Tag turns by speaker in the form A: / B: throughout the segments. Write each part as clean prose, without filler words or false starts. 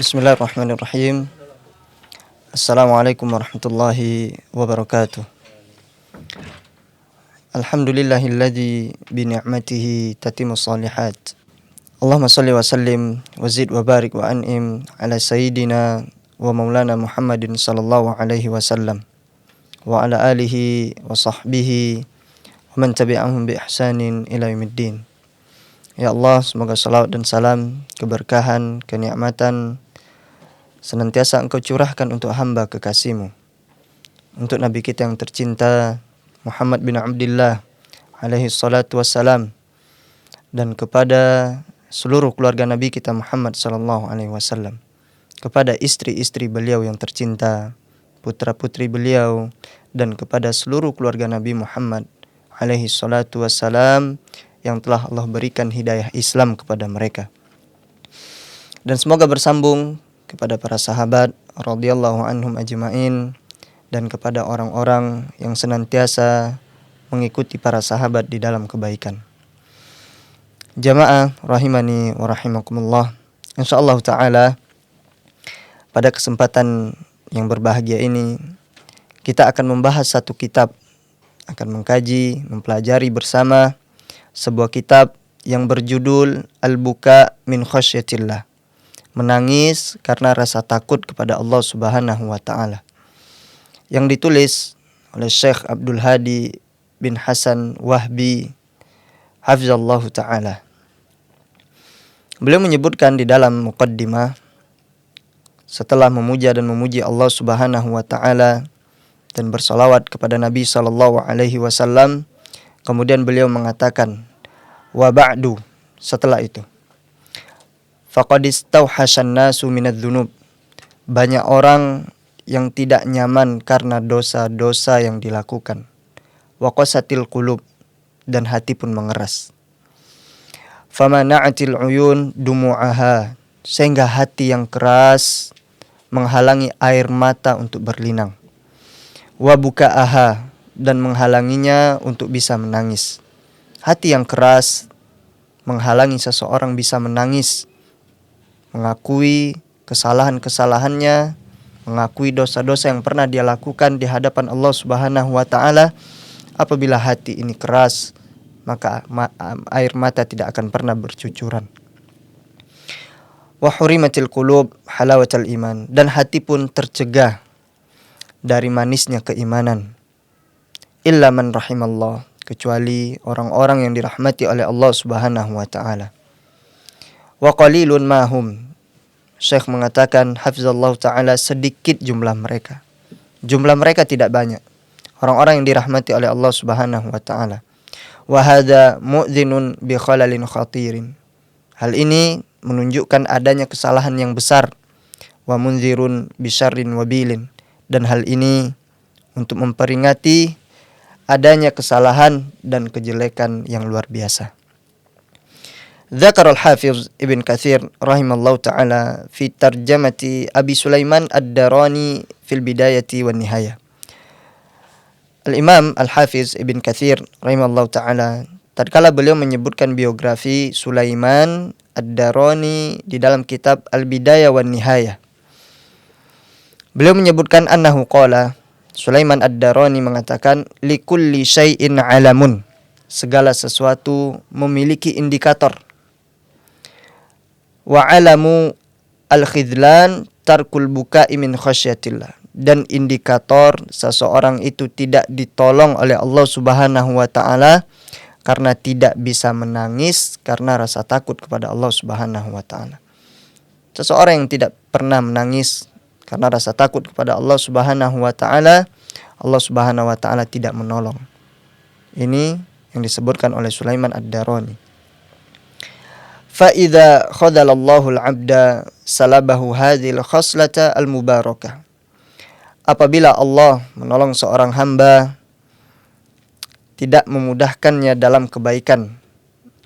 A: Bismillahirrahmanirrahim. Assalamualaikum warahmatullahi wabarakatuh. Alhamdulillahilladzi bi ni'matihi tatimmus shalihat. Allahumma shalli wa sallim wa zid wa barik wa an'im ala sayyidina wa maulana Muhammadin sallallahu alaihi wasallam wa ala alihi wa sahbihi wa man tabi'ahum bi ihsanin ila yaumiddin. Ya Allah, semoga salawat dan salam, keberkahan, kenikmatan senantiasa Engkau curahkan untuk hamba kekasih-Mu, untuk Nabi kita yang tercinta Muhammad bin Abdullah alaihi salatu wassalam, dan kepada seluruh keluarga Nabi kita Muhammad sallallahu alaihi wasallam, kepada istri-istri beliau yang tercinta, putra-putri beliau, dan kepada seluruh keluarga Nabi Muhammad alaihi salatu wassalam yang telah Allah berikan hidayah Islam kepada mereka. Dan semoga bersambung kepada para sahabat radhiyallahu anhum ajma'in, dan kepada orang-orang yang senantiasa mengikuti para sahabat di dalam kebaikan. Jamaah rahimani wa rahimakumullah. Insyaallah taala pada kesempatan yang berbahagia ini kita akan membahas satu kitab, akan mengkaji, mempelajari bersama sebuah kitab yang berjudul Al-Buka min Khasyatillah, menangis karena rasa takut kepada Allah Subhanahu wa taala, yang ditulis oleh Syekh Abdul Hadi bin Hasan Wahbi hafizallahu taala. Beliau menyebutkan di dalam muqaddimah, setelah memuja dan memuji Allah Subhanahu wa taala dan bersalawat kepada Nabi sallallahu alaihi wasallam, kemudian beliau mengatakan, wa ba'du, setelah itu, faqad istauhasyan nasu minadz-dzunub, banyak orang yang tidak nyaman karena dosa-dosa yang dilakukan. Wa qasatil qulub, dan hati pun mengeras. Famana'atil uyun dumu'aha, sehingga hati yang keras menghalangi air mata untuk berlinang. Wa buka'aha, dan menghalanginya untuk bisa menangis. Hati yang keras menghalangi seseorang bisa menangis, mengakui kesalahan-kesalahannya, mengakui dosa-dosa yang pernah dia lakukan di hadapan Allah Subhanahu wa taala. Apabila hati ini keras, maka air mata tidak akan pernah bercucuran. Wa hurimatil qulub halawatal iman, dan hati pun tercegah dari manisnya keimanan. Illa man rahimallah, kecuali orang-orang yang dirahmati oleh Allah Subhanahu wa taala. Wa qalilun mahum, Syekh mengatakan hafizallahu ta'ala, sedikit jumlah mereka. Jumlah mereka tidak banyak, orang-orang yang dirahmati oleh Allah Subhanahu wa ta'ala. Wa hadza mu'dzinun bi khalalin khatirin, hal ini menunjukkan adanya kesalahan yang besar. Wa munzirun bi syarrin wabilin, dan hal ini untuk memperingati adanya kesalahan dan kejelekan yang luar biasa. Dzakar al-Hafiz Ibn Katsir rahimallahu ta'ala fi tarjamati Abi Sulaiman ad-Darani fil bidayati wan nihayah. Al-Imam Al-Hafiz Ibn Katsir rahimallahu ta'ala, tatkala beliau menyebutkan biografi Sulaiman ad-Darani di dalam kitab Al-Bidayah wan Nihayah, beliau menyebutkan annahu qala, Sulaiman ad-Darani mengatakan, likulli syai'in alamun, segala sesuatu memiliki indikator. Wa alamu al-khidlan tarkul buka'i min khasyatillah, dan indikator seseorang itu tidak ditolong oleh Allah Subhanahu wa taala karena tidak bisa menangis karena rasa takut kepada Allah Subhanahu wa taala. Seseorang yang tidak pernah menangis karena rasa takut kepada Allah Subhanahu wa taala, Allah Subhanahu wa taala tidak menolong. Ini yang disebutkan oleh Sulaiman ad-Darani. Fa idza khadalallahu al-'abda salabahu hadhil khaslata al-mubarakah. Apabila Allah menolong seorang hamba, tidak memudahkannya dalam kebaikan.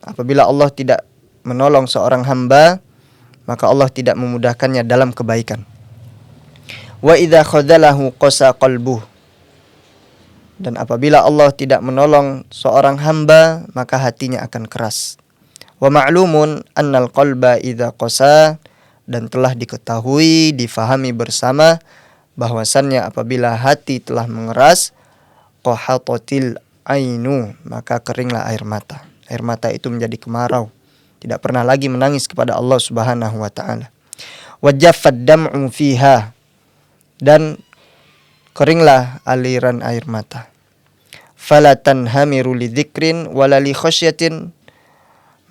A: Apabila Allah tidak menolong seorang hamba, maka Allah tidak memudahkannya dalam kebaikan. Wa idza khadalahu qasa qalbuh, dan apabila Allah tidak menolong seorang hamba, maka hatinya akan keras. Wa ma'lumun annal qalba idza qasa dan telah diketahui, difahami bersama bahwasannya apabila hati telah mengeras, qahatatil ainu, maka keringlah air mata. Air mata itu menjadi kemarau, tidak pernah lagi menangis kepada Allah Subhanahu wa taala. Wajaffad dam'u fiha, dan keringlah aliran air mata. Fala tanhamiru li dzikrin wala li khasyatin,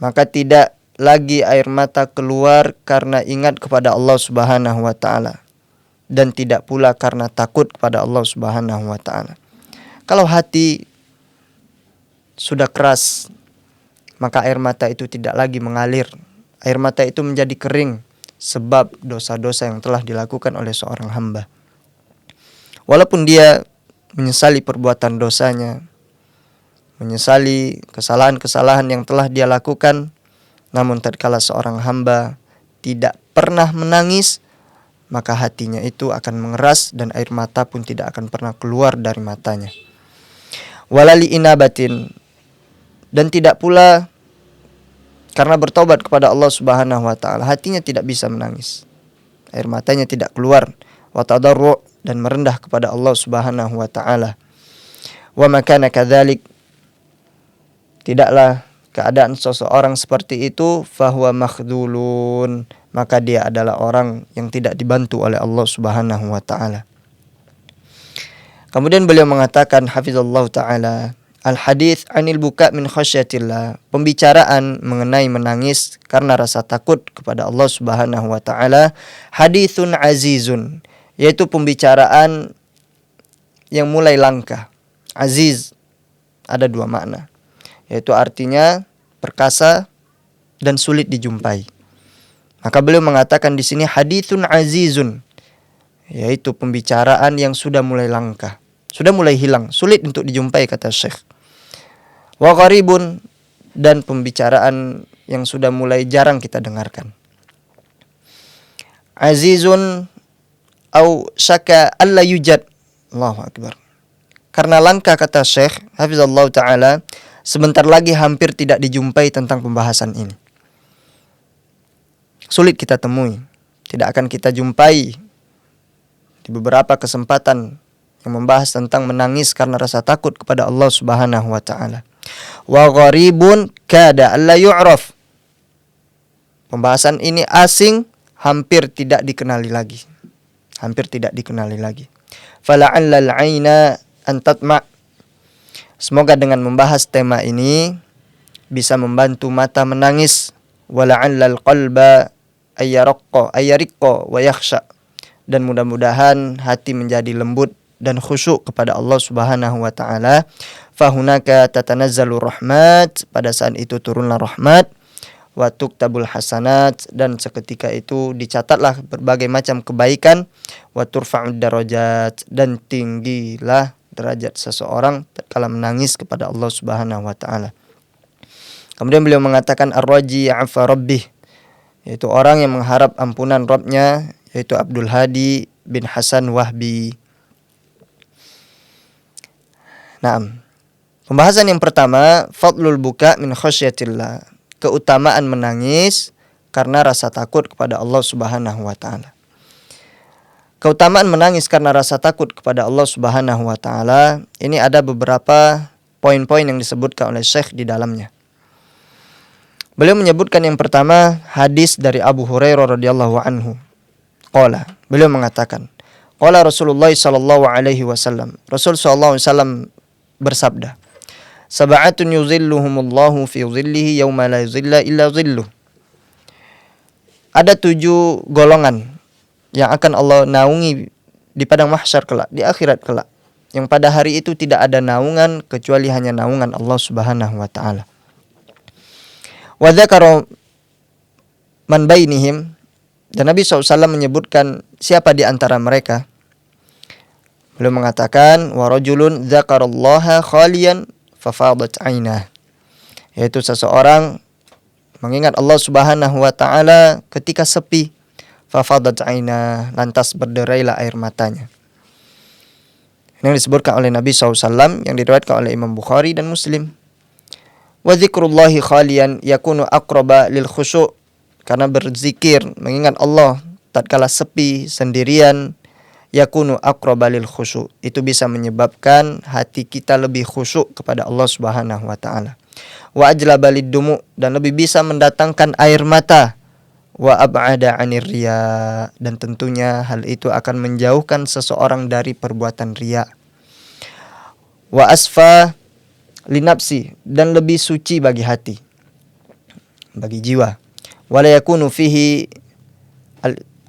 A: maka tidak lagi air mata keluar karena ingat kepada Allah Subhanahu wa taala, dan tidak pula karena takut kepada Allah Subhanahu wa taala. Kalau hati sudah keras, maka air mata itu tidak lagi mengalir. Air mata itu menjadi kering sebab dosa-dosa yang telah dilakukan oleh seorang hamba. Walaupun dia menyesali perbuatan dosanya, menyesali kesalahan-kesalahan yang telah dia lakukan, namun tatkala seorang hamba tidak pernah menangis, maka hatinya itu akan mengeras dan air mata pun tidak akan pernah keluar dari matanya. Walali inabatin, dan tidak pula karena bertobat kepada Allah Subhanahu wa taala, hatinya tidak bisa menangis, air matanya tidak keluar. Wa tadarru', dan merendah kepada Allah Subhanahu wa taala. Wa makana kadzalik, tidaklah keadaan seseorang seperti itu, fahuwa makhdulun, maka dia adalah orang yang tidak dibantu oleh Allah Subhanahu wa taala. Kemudian beliau mengatakan hafizallahu taala, al-hadits 'anil buka min khasyatillah, pembicaraan mengenai menangis karena rasa takut kepada Allah Subhanahu wa taala, haditsun azizun, yaitu pembicaraan yang mulai langka. Aziz ada dua makna, yaitu artinya perkasa dan sulit dijumpai. Maka beliau mengatakan di sini haditsun azizun, yaitu pembicaraan yang sudah mulai langka, sudah mulai hilang, sulit untuk dijumpai, kata Syekh. Wa gharibun, dan pembicaraan yang sudah mulai jarang kita dengarkan. Azizun au syaka alla yujad. Allahu akbar. Karena langka, kata Syekh hafizallahu taala, sebentar lagi hampir tidak dijumpai tentang pembahasan ini. Sulit kita temui, tidak akan kita jumpai di beberapa kesempatan yang membahas tentang menangis karena rasa takut kepada Allah Subhanahu wa taala. Wa gharibun kada alla yu'raf. Pembahasan ini asing, hampir tidak dikenali lagi. Hampir tidak dikenali lagi. Fala'allal 'aina an tatma'. Semoga dengan membahas tema ini bisa membantu mata menangis. Wala'allal qalba ayyariqqa wa yakhsha. Dan mudah-mudahan hati menjadi lembut dan khusyuk kepada Allah Subhanahu wa taala. Fahunaka tatanazzalu rahmat, pada saat itu turunlah rahmat. Wa tuktabul hasanat, dan seketika itu dicatatlah berbagai macam kebaikan. Wa turfa'ud darajat, dan tinggilah derajat seseorang tatkala menangis kepada Allah Subhanahu wa taala. Kemudian beliau mengatakan ar-raji 'afa rabbih, yaitu orang yang mengharap ampunan Rabbnya, yaitu Abdul Hadi bin Hasan Wahbi. Naam. Pembahasan yang pertama, fadlul buka min khasyatillah, keutamaan menangis karena rasa takut kepada Allah Subhanahu wa taala. Keutamaan menangis karena rasa takut kepada Allah Subhanahu wa taala, ini ada beberapa poin-poin yang disebutkan oleh Syekh di dalamnya. Beliau menyebutkan yang pertama hadis dari Abu Hurairah radhiyallahu anhu. Qala, beliau mengatakan, qala Rasulullah sallallahu alaihi wasallam, Rasul sallallahu alaihi wasallam bersabda, sab'atun yuzilluhumullahu fi dhillihi yauma la yuzilla illa dhilluh. Ada 7 golongan yang akan Allah naungi di padang mahsyar kelak, di akhirat kelak, yang pada hari itu tidak ada naungan kecuali hanya naungan Allah Subhanahu wa taala. Wa dzakara man bainihim, dan Nabi SAW menyebutkan siapa di antara mereka. Beliau mengatakan wa rajulun dzakarallaha khaliyan fafadat 'ainah, yaitu seseorang mengingat Allah Subhanahu wa taala ketika sepi, fafadat 'ainah, lantas berderailah air matanya. Ini yang disebutkan oleh Nabi SAW, yang diriwayatkan oleh Imam Bukhari dan Muslim. Wa dzikrullahi khaliyan yakunu aqraba lil khusyu', karena berzikir, mengingat Allah tatkala sepi, sendirian, yakunu aqraba lil khusyuk. Itu bisa menyebabkan hati kita lebih khusyuk kepada Allah Subhanahu wa taala. Wa ajlaba liddumu, dan lebih bisa mendatangkan air mata. Wa ab'ada 'anir riya, dan tentunya hal itu akan menjauhkan seseorang dari perbuatan riya. Wa asfa linafsi, dan lebih suci bagi hati, bagi jiwa. Wala yakunu fihi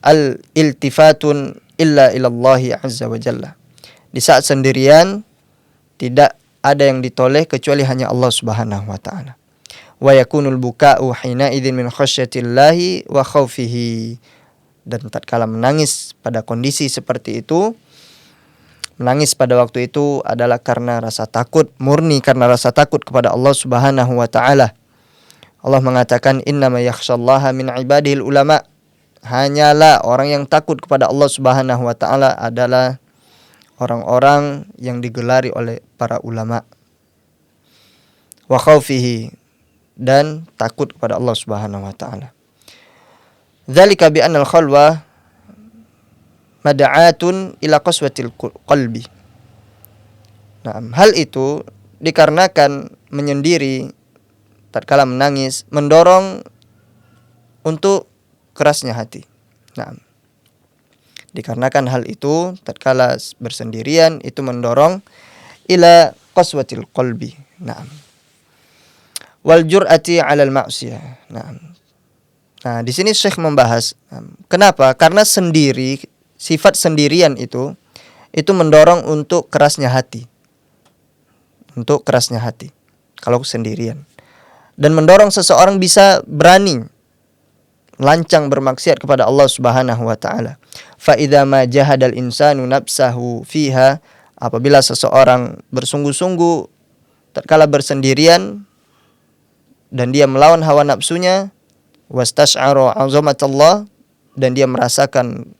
A: al-iltifatun illa ilallahi azza wa jalla. Di saat sendirian tidak ada yang ditoleh kecuali hanya Allah Subhanahu wa taala. Wa yakunul buka'u hina idzin min khasyatillahi wa khaufihi, dan tatkala menangis pada kondisi seperti itu, menangis pada waktu itu adalah karena rasa takut, murni karena rasa takut kepada Allah Subhanahu wa taala. Allah mengatakan innama yakhsyallaha min ibadihil ulama. Hanyalah orang yang takut kepada Allah Subhanahu wa taala adalah orang-orang yang digelari oleh para ulama. Wa khaufihi, dan takut kepada Allah Subhanahu wa taala. Dzalika bi anna al-khalwa mad'atun ila qaswatil qalbi. Nah, hal itu dikarenakan menyendiri tatkala menangis mendorong untuk kerasnya hati. Nah, dikarenakan hal itu tatkala bersendirian itu mendorong ila qaswatil qalbi. Nah, wal jur'ati 'alal ma'siyah. Nah, di sini Syekh membahas kenapa? Karena sifat sendirian itu mendorong untuk kerasnya hati. Untuk kerasnya hati kalau sendirian. Dan mendorong seseorang bisa berani lancang bermaksiat kepada Allah Subhanahu wa taala. Fa idza ma jahadal insanu nafsahu fiha, apabila seseorang bersungguh-sungguh tatkala bersendirian dan dia melawan hawa nafsunya, wastash'ara 'azamatallah, dan dia merasakan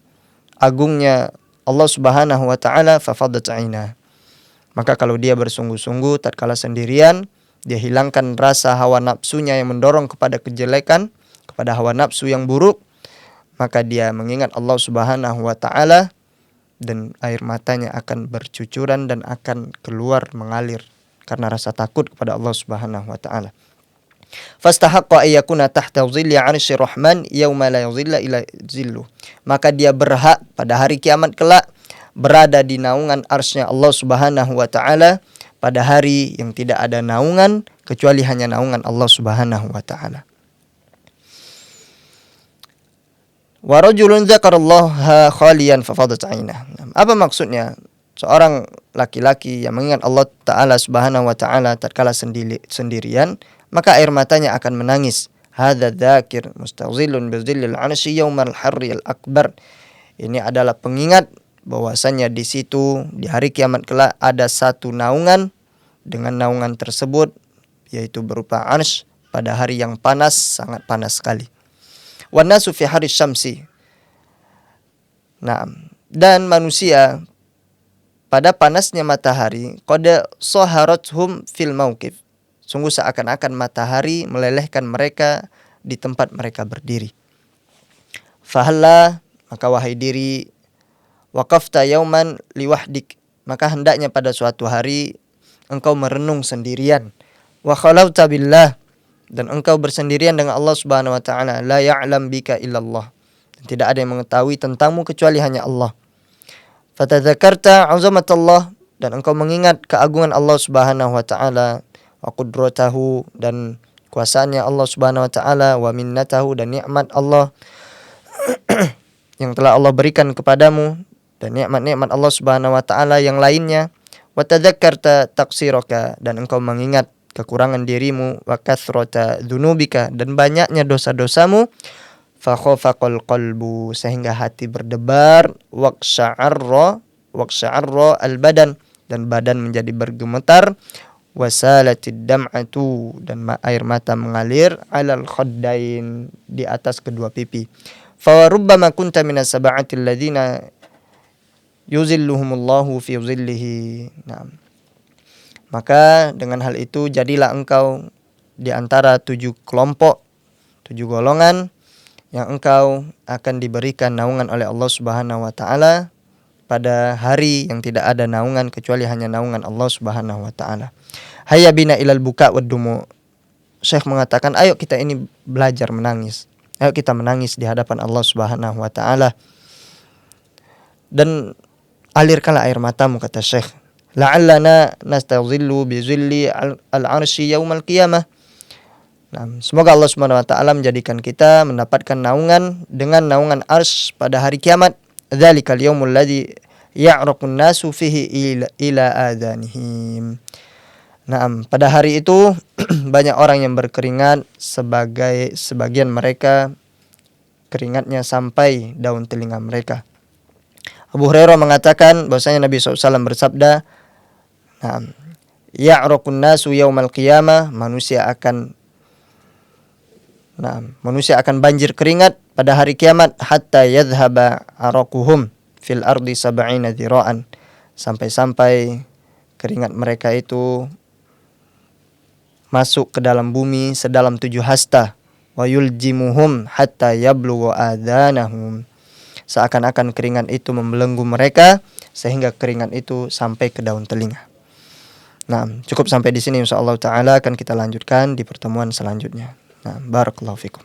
A: agungnya Allah Subhanahu wa taala, fa fadat 'ainah. Maka kalau dia bersungguh-sungguh tatkala sendirian, dia hilangkan rasa hawa nafsunya yang mendorong kepada kejelekan, kepada hawa nafsu yang buruk, maka dia mengingat Allah Subhanahu wa taala dan air matanya akan bercucuran dan akan keluar mengalir karena rasa takut kepada Allah Subhanahu wa taala. Fastahaqqa ayyakuna tahta dhilli 'arsyir rahman yauma la yadhilla illa dhilluh. Maka dia berhak pada hari kiamat kelak berada di naungan arsy-Nya Allah Subhanahu wa taala, pada hari yang tidak ada naungan kecuali hanya naungan Allah Subhanahu wa taala. Wa rajulun dzakarallaha khaliyan fa fadat 'ainah. Apa maksudnya? Seorang laki-laki yang mengingat Allah taala Subhanahu wa taala tatkala sendirian, maka air matanya akan menangis. Hadza dzakir mustazillun bi dhillil 'arsy yaumal harril akbar. Ini adalah pengingat bahwasanya di situ di hari kiamat kelak ada satu naungan, dengan naungan tersebut yaitu berupa arsy pada hari yang panas, sangat panas sekali. Wan nasu fi haris syamsi. Nah, dan manusia pada panasnya matahari, qad saharathum fil mauqif. Sungguh seakan-akan matahari melelehkan mereka di tempat mereka berdiri. Fahalla, maka wahai diri, waqafta yauman liwahdik, maka hendaknya pada suatu hari engkau merenung sendirian. Wa khalauta billah, dan engkau bersendirian dengan Allah Subhanahu wa taala. La ya'lam bika illallah, tidak ada yang mengetahui tentangmu kecuali hanya Allah. Fatadzakarta 'azamatallah, dan engkau mengingat keagungan Allah Subhanahu wa taala, wa qudratahu, dan kuasaannya Allah Subhanahu wa taala, wa minnatahu, dan nikmat Allah yang telah Allah berikan kepadamu, dan nikmat-nikmat Allah Subhanahu wa taala yang lainnya. Wa tadzakarta taqsiraka, dan engkau mengingat kekurangan dirimu, wa kathrata dzunubika, dan banyaknya dosa-dosamu. Fa khafaqal qalbu, sehingga hati berdebar, waqsha'arra al badan, dan badan menjadi bergemetar, wasalatid dam'atu, dan air mata mengalir, alal khaddain, di atas kedua pipi. Fa rubbama kunta minas sab'atil ladzina yuzilluhumullahu fi zillihi. Nah, maka dengan hal itu jadilah engkau di antara 7 kelompok, 7 golongan yang engkau akan diberikan naungan oleh Allah Subhanahu wa taala pada hari yang tidak ada naungan kecuali hanya naungan Allah Subhanahu wa taala. Hayya bina ilal buka wad dumu. Syekh mengatakan, ayo kita ini belajar menangis. Ayo kita menangis di hadapan Allah Subhanahu wa taala. Dan alirkanlah air matamu, kata Syekh. La'allana nastazillu bi zilli al-'arsy yaumal qiyamah. Nah, semoga Allah Subhanahu wa taala menjadikan kita mendapatkan naungan dengan naungan arsy pada hari kiamat. Dzalikal yaumul ladzi ya'raqun nasu fihi ila adanihim. Nah, pada hari itu banyak orang yang berkeringat, sebagian mereka keringatnya sampai daun telinga mereka. Abu Hurairah mengatakan bahwasanya Nabi SAW bersabda, ya'raqun nasu yaumal qiyamah, manusia akan banjir keringat pada hari kiamat, hatta yadhhaba araquhum fil ardi sab'ina dhira'an, sampai keringat mereka itu masuk ke dalam bumi sedalam 7 hasta. Wa yuljimuhum hatta yablugha adanahum, seakan-akan keringat itu membelenggu mereka sehingga keringat itu sampai ke daun telinga. Nah, cukup sampai di sini, insyaallah taala akan kita lanjutkan di pertemuan selanjutnya. Nah, barakallahu fikum.